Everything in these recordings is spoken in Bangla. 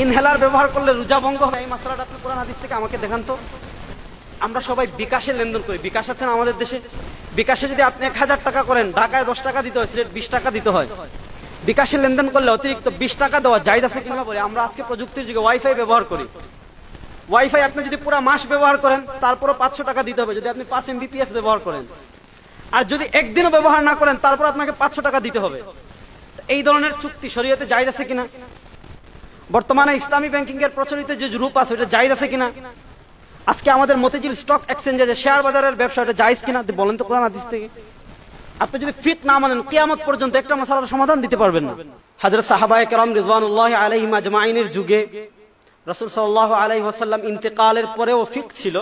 ইনহেলার ব্যবহার করলে রোজা ভঙ্গ হয়, এই মাসলাটা আপনি কোরআন হাদিস থেকে আমাকে দেখান তো। আমরা সবাই বিকাশে লেনদেন করি, বিকাশ আছে না আমাদের দেশে? বিকাশে যদি আপনি 1000 টাকা করেন, ঢাকায় 10 টাকা দিতে হয়, সিলেট 20 টাকা দিতে হয়। বিকাশে লেনদেন করলে অতিরিক্ত 20 টাকা দেওয়া জায়েজ আছে কিনা বলে। আমরা আজকে প্রযুক্তির যুগে ওয়াইফাই ব্যবহার করি। ওয়াইফাই আপনি যদি পুরো মাস ব্যবহার করেন তারপরও 500 টাকা দিতে হবে যদি আপনি 5 MBPS ব্যবহার করেন। আর যদি একদিনও ব্যবহার না করেন তারপর আপনাকে 500 টাকা দিতে হবে। এই ধরনের চুক্তি শরীয়তে জায়েজ আছে কিনা? বর্তমানে ইসলামী ব্যাংকিং এর প্রচলিত যে রূপ আছে এটা জায়েজ আছে কিনা? আজকে আমাদের মতিঝিল স্টক এক্সচেঞ্জে যে শেয়ার বাজারের ব্যবসা এটা জায়েজ কিনা বলেন তো কোরআন হাদিস থেকে। আপনি যদি ফিট না মানেন কিয়ামত পর্যন্ত একটা মাসআলার সমাধান দিতে পারবেন না। হযরত সাহাবায়ে কেরাম রিজওয়ানুল্লাহি আলাইহিম আজমাইনের যুগে রাসূল সাল্লাল্লাহু আলাইহি ওয়াসাল্লাম ইন্তেকালের পরেও ফিকহ ছিল,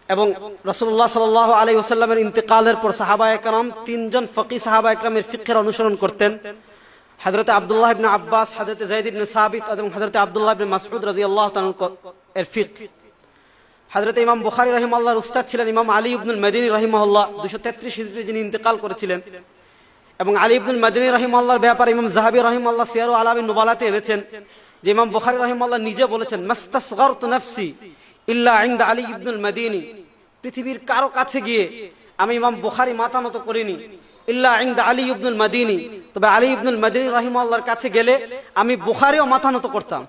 এবং রাসূলুল্লাহ সাল্লাল্লাহু আলাইহি ওয়াসাল্লামের ইন্তেকালের পর সাহাবায়ে কেরাম 3 জন ফকিহ সাহাবায়ে কেরামের ফিকহের অনুসরণ করতেন। হযরত আব্দুল্লাহ ইবনে আব্বাস, হযরত যায়েদ ইবনে সাবিত এবং হযরত আব্দুল্লাহ ইবনে মাসউদ রাদিয়াল্লাহু তাআলা এর ফিকহ। হযরত ইমাম বুখারী রাহিমাহুল্লাহর উস্তাদ ছিলেন ইমাম আলী ইবনুল মাদিনী রাহিমাহুল্লাহ, 233 হিজরি যিনি ইন্তেকাল করেছিলেন। এবং আলী ইবনুল মাদিনী রাহিমাহুল্লাহর ব্যাপারে ইমাম যাহাবী রাহিমাহুল্লাহ সিয়ার ও আলামিন নুবালাতে এনেছেন যে ইমাম বুখারী রাহিমাহুল্লাহ নিজে বলেছেন, মাস্তাসগারতু নাফসি ইল্লা ইনদা আলী ইবনুল মাদিনী, পৃথিবীর কারো কাছে গিয়ে আমি ইমাম বুখারী মাথা নত করিনি, ইল্লা ইনদা আলী ইবনুল মাদিনী, তবে আলী ইবনুল মাদিনী রাহিমাহুল্লাহর কাছে গেলে আমি বুখারীও মাথা নত করতাম।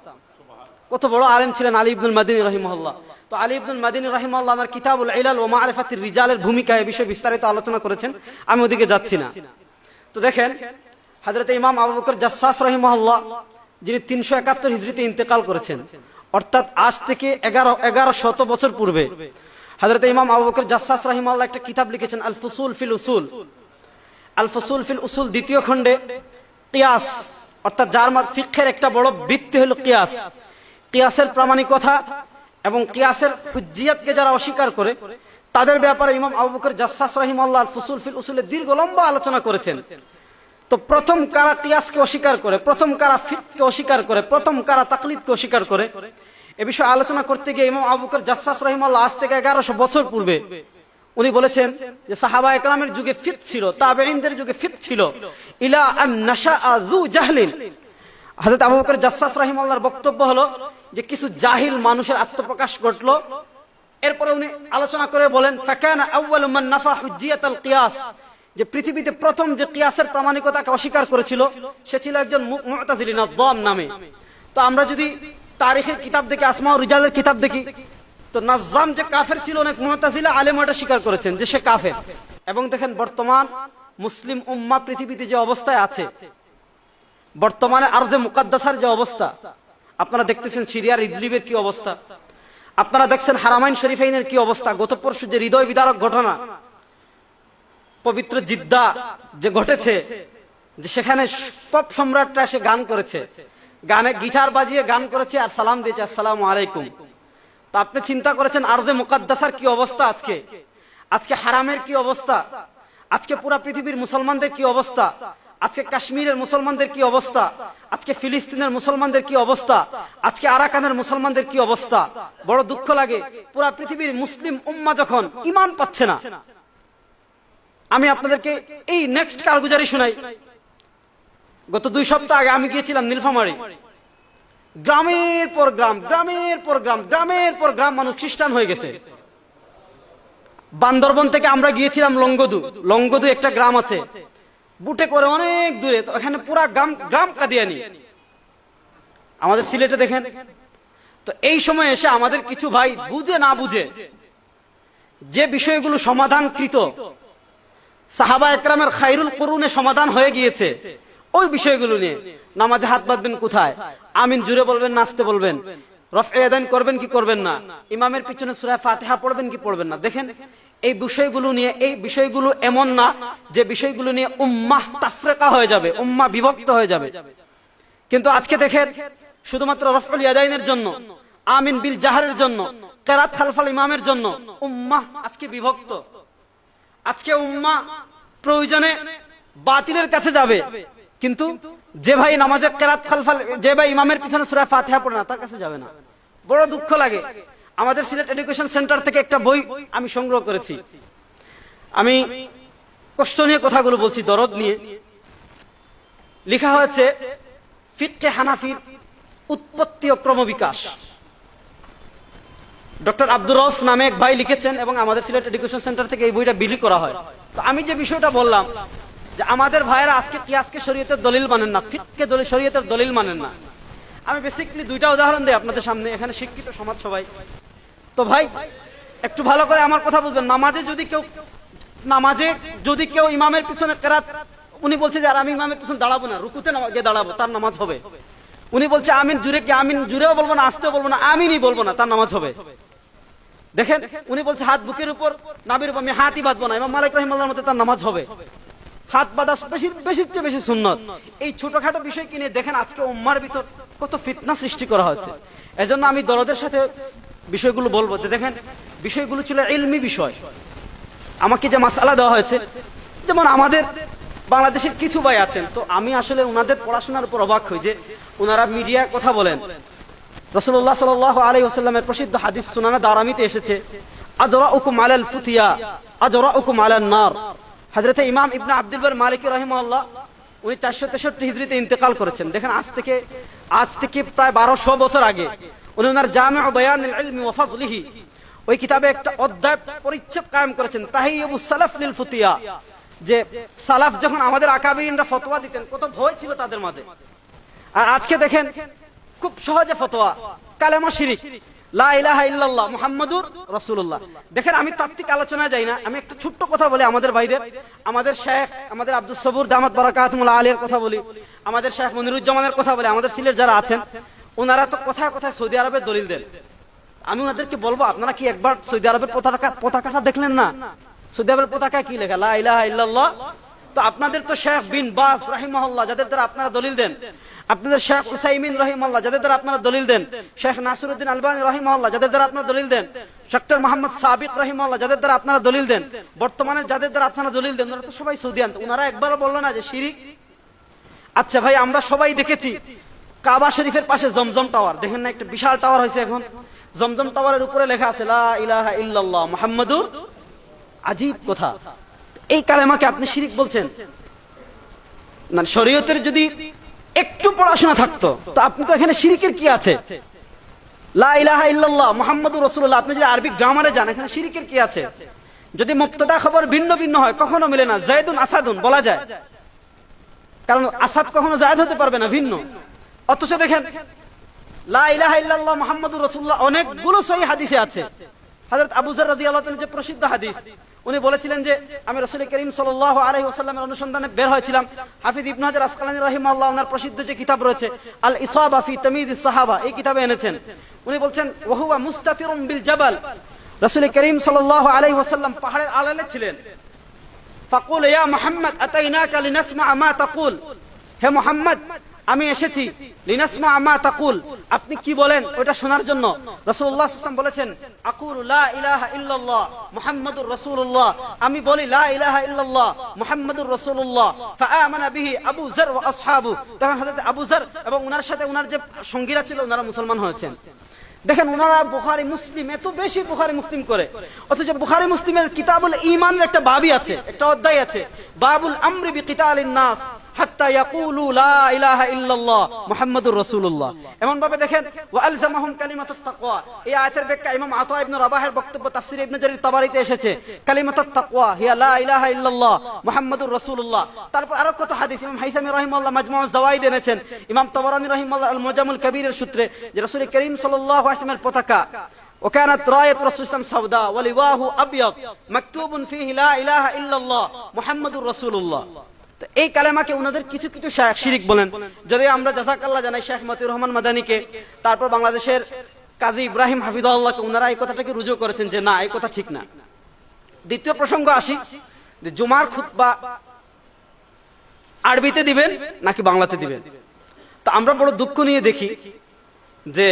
কত বড় আলেম ছিলেন আলী ইবনুল মাদিনী রাহিমাহুল্লাহ। তো আলী ইবনুল মাদিনী রাহিমাহুল্লাহ আমার কিতাবুল ইলাল ওয়া মারিফাতির রিজালের ভূমিকায় এই বিষয়ে বিস্তারিত আলোচনা করেছেন, আমি ওদিকে যাচ্ছি না। তো দেখেন হযরত ইমাম আবু বকর জাসসাস রাহিমাহুল্লাহ যিনি 371 হিজরিতে ইন্তেকাল করেছেন, অর্থাৎ আজ থেকে 1100 বছর পূর্বে হযরত ইমাম আবু বকর জাসসাস রাহিমাহুল্লাহ একটা কিতাব লিখেছেন আল ফুসুল ফিল উসুল। আল ফুসুল ফিল উসুল দ্বিতীয় খণ্ডে কিয়াস, অর্থাৎ যার ফিকহের একটা বড় ভিত্তি হলো কিয়াস, কিয়াসের প্রামাণিকতা এবং কিয়াসের হুজ্জিয়াতকে যারা অস্বীকার করে তাদের ব্যাপারে ইমাম আবু বকর জাসসাস রাহিমাহুল্লাহ আল ফুসুল ফিল উসুলে দীর্ঘ লম্বা আলোচনা করেছেন। তো প্রথম কারা কিয়াসকে অস্বীকার করে, প্রথম কারা ফিকহকে অস্বীকার করে, প্রথম কারা তাকলিদকে অস্বীকার করে, এ বিষয়ে আলোচনা করতে গিয়ে ইমাম আবু বকর জাসসাস রাহিমাহুল্লাহ আজ থেকে 1100 বছর পূর্বে উনি বলেছেন যে সাহাবায়ে কেরামের যুগে ফিকহ ছিল, তাবেঈনদের যুগে ফিকহ ছিল, ইলা আন নাশাআ যু জাহলিন। হযরত আবু বকর জাসসাস রাহিমাহুল্লাহর বক্তব্য হলো যে কিছু জাহিল মানুষের আত্মপ্রকাশ ঘটলো। এরপরে উনি আলোচনা করে বলেন, ফাকানা আউয়ালু মান নাফা হুজ্জিয়াতাল কিয়াস, যে পৃথিবীতে প্রথম যে কিয়াসের প্রামাণিকতাকে অস্বীকার করেছিল সে ছিল একজন মুতাজিলি নাজ্জাম নামে। তো আমরা যদি তারিখের কিতাব দেখি, আসমা ও রিজালের কিতাব দেখি, তো নাজ্জাম যে কাফের ছিল, অনেক মুতাজিলা আলেম এটা স্বীকার করেছেন যে সে কাফের। এবং দেখেন বর্তমান মুসলিম উম্মাহ পৃথিবীতে যে অবস্থায় আছে, বর্তমানে আরজে মুকাদ্দাসার যে অবস্থা, আপনারা দেখতেছেন সিরিয়ার ইদলিবের কি অবস্থা, আপনারা দেখছেন হারামাইন শরীফাইনের কি অবস্থা। গত পরশু যে হৃদয় বিদারক ঘটনা পবিত্র জিদ্দা যে ঘটেছে, যে সেখানে পপ সম্রাটরা এসে গান করেছে, গানে গিটার বাজিয়ে গান করেছে আর সালাম দিয়েছে আসসালামু আলাইকুম। তো আপনি চিন্তা করেছেন আরজে মুকাদ্দাসার কি অবস্থা, আজকে হারামের কি অবস্থা, আজকে পুরা পৃথিবীর মুসলমানদের কি অবস্থা, আজকে কাশ্মীরের মুসলমানদের কি অবস্থা, আজকে ফিলিস্তিনের মুসলমানদের কি অবস্থা, আজকে আরাকানের মুসলমানদের কি অবস্থা। বড় দুঃখ লাগে পুরা পৃথিবীর মুসলিম উম্মাহ যখন ঈমান পাচ্ছে না। আমি আপনাদেরকে এই নেক্সট কারগুজারি শোনাই। গত 2 সপ্তাহ আগে আমি গিয়েছিলাম নীলফামারী। গ্রামের পর গ্রাম, গ্রামের পর গ্রাম, গ্রামের পর গ্রাম মানুষ খ্রিস্টান হয়ে গেছে। বান্দরবন থেকে আমরা গিয়েছিলাম লংগদু একটা গ্রাম আছে, বুটে করে অনেক দূরে, তো এখানে পুরা গ্রাম কাদিয়ানি। আমাদের সিলেটে দেখেন, তো এই সময় এসে আমাদের কিছু ভাই বুঝে না বুঝে যে বিষয়গুলো সমাধানকৃত সাহাবায়ে কেরামের খায়রুল কুরুনে সমাধান হয়ে গিয়েছে, ওই বিষয়গুলো নিয়ে নামাজে হাত বাঁধবেন কোথায়, আমিন জুড়ে বলবেন না আস্তে বলবেন, রফে আযান করবেন কি করবেন না, ইমামের পিছনে সূরা ফাতিহা পড়বেন কি পড়বেন না। দেখেন এই বিষয়গুলো নিয়ে, এই বিষয়গুলো এমন না যে বিষয়গুলো নিয়ে উম্মাহ তাফরিকা হয়ে যাবে, উম্মাহ বিভক্ত হয়ে যাবে। কিন্তু আজকে দেখেন শুধুমাত্র রফউল ইয়াদাইনের জন্য, আমিন বিল জাহরের জন্য, কিরাত খালফাল ইমামের জন্য উম্মাহ আজকে বিভক্ত। আজকে উম্মাহ প্রয়োজনে বাতিলের কাছে যাবে, কিন্তু যে ভাই নামাজে কিরাত খালফাল, যে ভাই ইমামের পিছনে সূরা ফাতিহা পড়ে না, তার কাছে যাবে না। বড় দুঃখ লাগে। আমাদের সিলেট এডুকেশন সেন্টার থেকে একটা বই আমি সংগ্রহ করেছি। আমি কষ্ট নিয়ে কথাগুলো বলছি, দরদ নিয়ে। লেখা হয়েছে ফিকহে হানাফির উৎপত্তি ও ক্রমবিকাশ। ডক্টর আব্দুর রউফ নামে এক ভাই লিখেছেন এবং আমাদের সিলেট এডুকেশন সেন্টার থেকে এই বইটা বিলি করা হয়। তো আমি যে বিষয়টা বললাম যে আমাদের ভাইয়েরা আজকে কিয়াসকে শরীয়তের দলিল মানেন না, ফিককে শরীয়তের দলিল মানেন না। আমি বেসিক্যালি দুইটা উদাহরণ দিই আপনাদের সামনে, এখানে শিক্ষিত সমাজ সবাই। তো ভাই একটু ভালো করে আমার কথা বুঝবেন। নামাজে যদি কেউ ইমামের পিছনে কেরাত, উনি বলছে যে আর আমি ইমামের পিছনে দাঁড়াবো না, রুকুতে গিয়ে দাঁড়াবো, তার নামাজ হবে। উনি বলছে আমিন জুড়ে কি, আমিন জুড়েও বলবো না, আসতেও বলবো না, আমিনই বলবো না, তার নামাজ হবে। দেখেন উনি বলছে হাত বুকের উপর নাভির উপর আমি হাতই বাঁধবো না, ইমাম মালিক রাহিমাহুল্লাহর মতে তার নামাজ হবে। হাত বাঁধা বেশির চেয়ে বেশি সুন্নত। এই ছোটখাটো বিষয় কিনে দেখেন আজকে উম্মার ভিতর কত ফিতনা সৃষ্টি করা হচ্ছে। এজন্য আমি দরদের সাথে বিষয়গুলো বলবো যে দেখেন বিষয়গুলো ছিল ইলমি বিষয়। আমাকে যে মাসআলা দেওয়া হয়েছে, যেমন আমাদের বাংলাদেশের কিছু ভাই আছেন, তো আমি আসলে ওনাদের পড়াশোনার উপর অবাক হই যে ওনারা মিডিয়ায় কথা বলেন। রাসূলুল্লাহ সাল্লাল্লাহু আলাইহি ওয়াসাল্লামের প্রসিদ্ধ হাদিস সুনানে দারামিতে এসেছে, আজরাউকুম আলাল ফুতিয়া আজরাউকুম আলান নার। হযরত ইমাম ইবনে আব্দুল বার মালিকি রাহিমাহুল্লাহ উনি 463 হিজরিতে ইন্তেকাল করেছেন। দেখেন আজ থেকে প্রায় 1200 বছর আগে উনি ওনার জামিউ বায়ানুল ইলমি ওয়া ফাযলিহি ওই কিতাবে একটা অধ্যায় পরিচ্ছেদ কায়েম করেছেন, তাহিয়্যুস সালাফ লিল ফুতিয়া, যে সালাফ যখন আমাদের আকাবিরিনরা ফতোয়া দিতেন কত ভয় ছিল তাদের মাঝে। আর আজকে দেখেন খুব সহজে ফতোয়া, কালেমা শিরিক, লা ইলাহা ইল্লাল্লাহ মুহাম্মাদুর রাসূলুল্লাহ। দেখেন আমি তাত্ত্বিক আলোচনায় যাই না, আমি একটা ছোট্ট কথা বলি আমাদের ভাইদের, আমাদের শেখ আমাদের আব্দুস সবুর দামাত বারাকাতুহুল আলিয়ার কথা বলি, আমাদের শেখ মনিরুজ্জামানের কথা বলি, আমাদের সিলেট যারা আছেন ওনারা তো কথায় কথায় সৌদি আরবের দলিল দেন। আমি ওনাদেরকে বলবো আপনারা কি একবার সৌদি আরবের পতাকাটা দেখলেন না? সৌদি আরবের পতাকায় কি লেখা? লা ইলাহা ইল্লাল্লাহ। তো আপনাদের তো শেখ বিন বাস রাহিমাহুল্লাহ যাদের দ্বারা আপনারা দলিল দেন, আপনাদের শেখ উসাইমিন রাহিমাহুল্লাহ যাদের দ্বারা আপনারা দলিল দেন, শেখ নাসিরউদ্দিন আলবানী রাহিমাহুল্লাহ যাদের দ্বারা আপনারা দলিল দেন, ডক্টর মোহাম্মদ সাবিক রাহিমাহুল্লাহ যাদের দ্বারা আপনারা দলিল দেন, বর্তমানে যাদের দ্বারা আপনারা দলিল দেন ওনারা তো সবাই সৌদিয়ান। ওনারা একবারও বললো না যে শিরিক? আচ্ছা ভাই আমরা সবাই দেখেছি কাবা শরীফের পাশে জমজম টাওয়ার, দেখেন না একটা বিশাল টাওয়ার হয়েছে এখন, জমজম টাওয়ারের উপরে লেখা আছে লা ইলাহা ইল্লাল্লাহ মুহাম্মাদুর। আজীব কথা, এই কালেমাকে আপনি শিরিক বলছেন? না, শরীয়তের যদি একটু পড়াশোনা থাকতো তো আপনি তো এখানে শিরিকের কি আছে? লা ইলাহা ইল্লাল্লাহ মুহাম্মাদুর রাসূলুল্লাহ, আপনি যদি আরবি গ্রামারে জানেন এখানে শিরিকের কি আছে? যদি মুবতাদা খবর ভিন্ন ভিন্ন হয় কখনো মিলে না, যায়েদুন আসাদুন বলা যায়, কারণ আসাদ কখনো জায়েদ হতে পারবে না, ভিন্ন। অথচ দেখেন লা ইলাহা ইল্লাল্লাহ মুহাম্মাদুর রাসূলুল্লাহ অনেকগুলো সহিহ হাদিসে আছে। হযরত আবু যর রাদিয়াল্লাহু তাআলা যে প্রসিদ্ধ হাদিস, উনি বলেছিলেন যে আমি রাসূল করিম সাল্লাল্লাহু আলাইহি ওয়াসাল্লামের অনুসন্ধানে বের হয়েছিলাম। হাফিজ ইবনে হাজার আসকালানী রাহিমাহুল্লাহ ওনার প্রসিদ্ধ যে কিতাব রয়েছে আল ইসাবা ফি তাময়িজিস সাহাবা, এই কিতাবে এনেছেন। উনি বলছেন ওয়া হুয়া মুস্তাতিরুম বিল জাবাল, রাসূল করিম সাল্লাল্লাহু আলাইহি ওয়াসাল্লাম পাহাড়ের আড়ালে ছিলেন। ফাকুল ইয়া মুহাম্মদ আতাইনাকা লিনাসমা মা তাকুল, হে মুহাম্মদ আমি এসেছি লিনাসমা মা তাকুল, আপনি কি বলেন ওটা শোনার জন্য। রাসূলুল্লাহ সাল্লাল্লাহু আলাইহি ওয়াসাল্লাম বলেছেন আকুলু লা ইলাহা ইল্লাল্লাহ মুহাম্মাদুর রাসূলুল্লাহ, আমি বলি লা ইলাহা ইল্লাল্লাহ মুহাম্মাদুর রাসূলুল্লাহ। ফাআমানা বিহি আবু যর ওয়া আসহাবু, তখন হযরত আবু যর এবং ওনার সাথে ওনার যে সঙ্গীরা ছিল ওনারা মুসলমান হয়েছেন। দেখেন ওনারা বুখারী মুসলিম এত বেশি বুখারী মুসলিম করে, অথচ বুখারী মুসলিমের কিতাবুল ঈমানের একটা বাবই আছে, একটা অধ্যায় আছে, বাবুল আমরি বিকিতালিন নাস হাত্তা ইয়াকুলু লা ইলাহা ইল্লাল্লাহ মুহাম্মাদুর রাসূলুল্লাহ। এমন ভাবে দেখেন ওয়া আলজামাহুম কালিমাতুত তাকওয়া, এই আয়াতের ব্যাখ্যা ইমাম আতা ইবনে রাবাহের বক্তব্য তাফসীর ইবনে জারীর তাবারিতে এসেছে, কালিমাতুত তাকওয়া হিয়া লা ইলাহা ইল্লাল্লাহ মুহাম্মাদুর রাসূলুল্লাহ। তারপর আরো কত হাদিস ইমাম হাইসামি রাহিমাহুল্লাহ মাজমুউজ যাওয়াইদ এনেছেন, ইমাম তাবারানী রাহিমাহুল্লাহ আল মুজামুল কবীরের সূত্রে যে রাসূল করিম সাল্লাল্লাহু আলাইহি ওয়াসাল্লামের পতাকা وكانت رايه رسول الله سوداء ولواه ابيض مكتوب فيه لا اله الا الله محمد رسول الله। তো এই কালেমাকে ওনাদের কিছু কিছু শায়খ শিরিক বলেন, যদিও আমরা জাযাকাল্লাহ জানাই শেখ মতিউর রহমান মাদানীকে, তারপর বাংলাদেশের কাজী ইব্রাহিম হাফিজাহুল্লাহকে, ওনারা এই কথাটাকে রুজু করেছেন যে না এই কথা ঠিক না। দ্বিতীয় প্রসঙ্গ আসি যে জুমার খুতবা আরবিতে দিবেন নাকি বাংলাতে দিবেন। তো আমরা বড় দুঃখ নিয়ে দেখি যে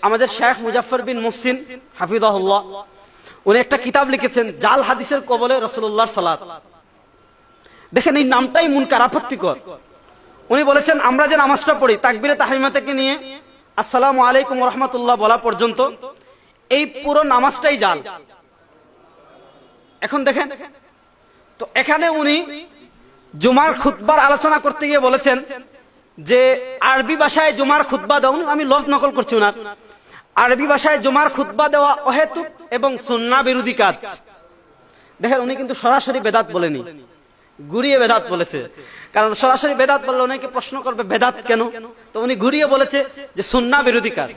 আমাদের শেখ মুজাফফর বিন মুহসিন হাফিজাহুল্লাহ উনি একটা কিতাব লিখেছেন জাল হাদিসের কবলে রাসূলুল্লাহর সালাত। দেখেন এই নামটাই মুনকার, আপত্তিকর। উনি বলেছেন আমরা যে নামাজটা পড়ি তাকবীরে তাহরিমা থেকে নিয়ে আসসালামু আলাইকুম ওয়া রাহমাতুল্লাহ বলা পর্যন্ত এই পুরো নামাজটাই জাল। এখন দেখেন তো এখানে উনি জুমার খুতবার আলোচনা করতে গিয়ে বলেছেন যে আরবি ভাষায় জুমার খুতবা দেওয়া, আমি লফজ নকল করছি ওনার, আরবি ভাষায় জুমার খুতবা দেওয়া অহেতুক এবং সুন্নাহ বিরোধী কাজ। দেখেন উনি কিন্তু সরাসরি বেদাত বলেনি, ঘুরিয়ে বেদাত বলেছে। কারণ সরাসরি বেদাত বললে অনেকে প্রশ্ন করবে বেদাত কেন, তো উনি ঘুরিয়ে বলেছে যে সুন্নাহ বিরোধী কাজ।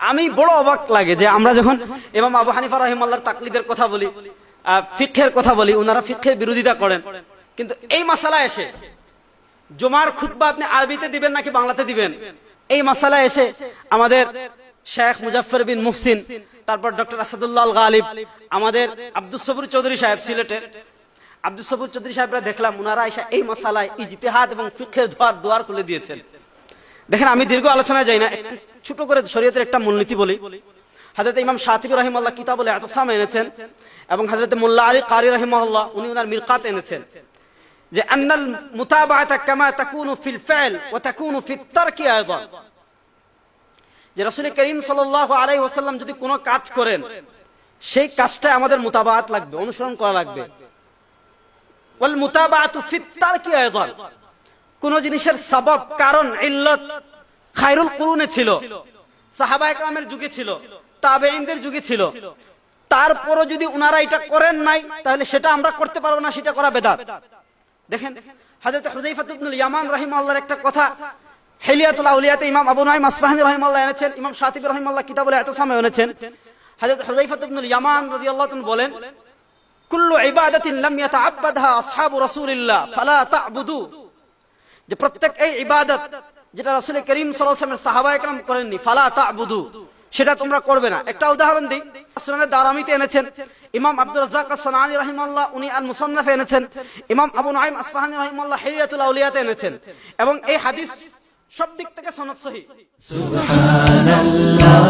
আমি বড় অবাক লাগে যে আমরা যখন ইমাম আবু হানিফা রাহিমাহুল্লাহর তাকলিদের কথা বলি, ফিকহের কথা বলি, ওনারা ফিকহের বিরোধিতা করেন, কিন্তু এই মাসালায় এসে জুমার খুতবা আপনি আরবিতে দিবেন নাকি বাংলাতে দিবেন, এই মাসালায় এসে আমাদের শেখ মুজাফফর বিন মুহসিন, তারপর ডক্টর আসাদুল্লাহ আল গালিব, আমাদের আব্দুস সবুর চৌধুরী সাহেব সিলেটের আব্দুস সবুর চৌধুরী সাহেবরা দেখলাম ওনারা এসে এই মাসালায় ইজতিহাদ এবং ফিকহের দুয়ার খুলে দিয়েছেন। দেখেন আমি দীর্ঘ আলোচনায় যাই না, একটু ছোট করে শরীয়তের একটা মূলনীতি বলি। হযরত ইমাম শাতিবী রাহিমাহুল্লাহ কিতাবুল ইতিসাম এনেছেন এবং হযরত মোল্লা আলী কারি রাহিমাহুল্লাহ উনি ওনার মিরকাত এনেছেন যে আন্নাল মুতাবাআতা কামা তাকুনু ফিল ফা'ল ওয়া তাকুনু ফিত তারকি আয়দান, যে রাসূল করিম সাল্লাল্লাহু আলাইহি ওয়াসাল্লাম যদি কোনো কাজ করেন সেই কাজটা আমাদের মুতাবাআত লাগবে, অনুসরণ করা লাগবে। ওয়াল মুতাবাআতু ফিত তারকি আয়দান, কোন জিনিসের সবব কারণ ইল্লত খায়রুল কুরুনে ছিল, সাহাবায়ে কেরামের যুগে ছিল, তাবেঈনদের যুগে ছিল, তারপরও যদি উনারা এটা করেন নাই তাহলে সেটা আমরা করতে পারবো না, সেটা করা বেদাত। দেখেন হযরত হুযায়ফা ইবনুল ইয়ামান রাহিমাহুল্লাহর একটা কথা হিলিয়াতুল আউলিয়াতে ইমাম আবু নুআইম আসফাহানী রাহিমাহুল্লাহ এনেছেন, ইমাম শাতিবী রাহিমাহুল্লাহ কিতাবুল ইতিসামে এনেছেন। হযরত হুযায়ফা ইবনুল ইয়ামান রাদিয়াল্লাহু তাআলা বলেন কুল্লু ইবাদাতিন লাম ইয়াতাআব্বাদহা আসহাবু রাসূলিল্লাহ ফালা তা'বুদু, যে প্রত্যেক এই ইবাদত যেটা রাসূল করিম সাল্লাল্লাহু আলাইহি ওয়াসাল্লাম সাহাবায়ে কেরাম করেননি, ফালা তা'বুদু, সেটা তোমরা করবে না। একটা উদাহরণ দিই, সুনানে দারামিতে এনেছেন ইমাম আব্দুর রাজ্জাক আস-সানানী রাহিমাহুল্লাহ উনি আল-মুসান্নাফে এনেছেন, ইমাম আবু নুআইম আসফাহানী রাহিমাহুল্লাহ হিলিয়াতুল আউলিয়াতে এনেছেন, এবং এই হাদিস সব দিক থেকে সনদ সহিহ। সুবহানাল্লাহ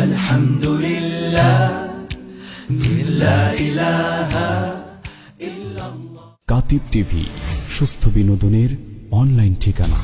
আলহামদুলিল্লাহ লা ইলাহা ইল্লাল্লাহ। কাতিব টিভি, সুস্থ বিনোদনের অনলাইন ঠিকানা।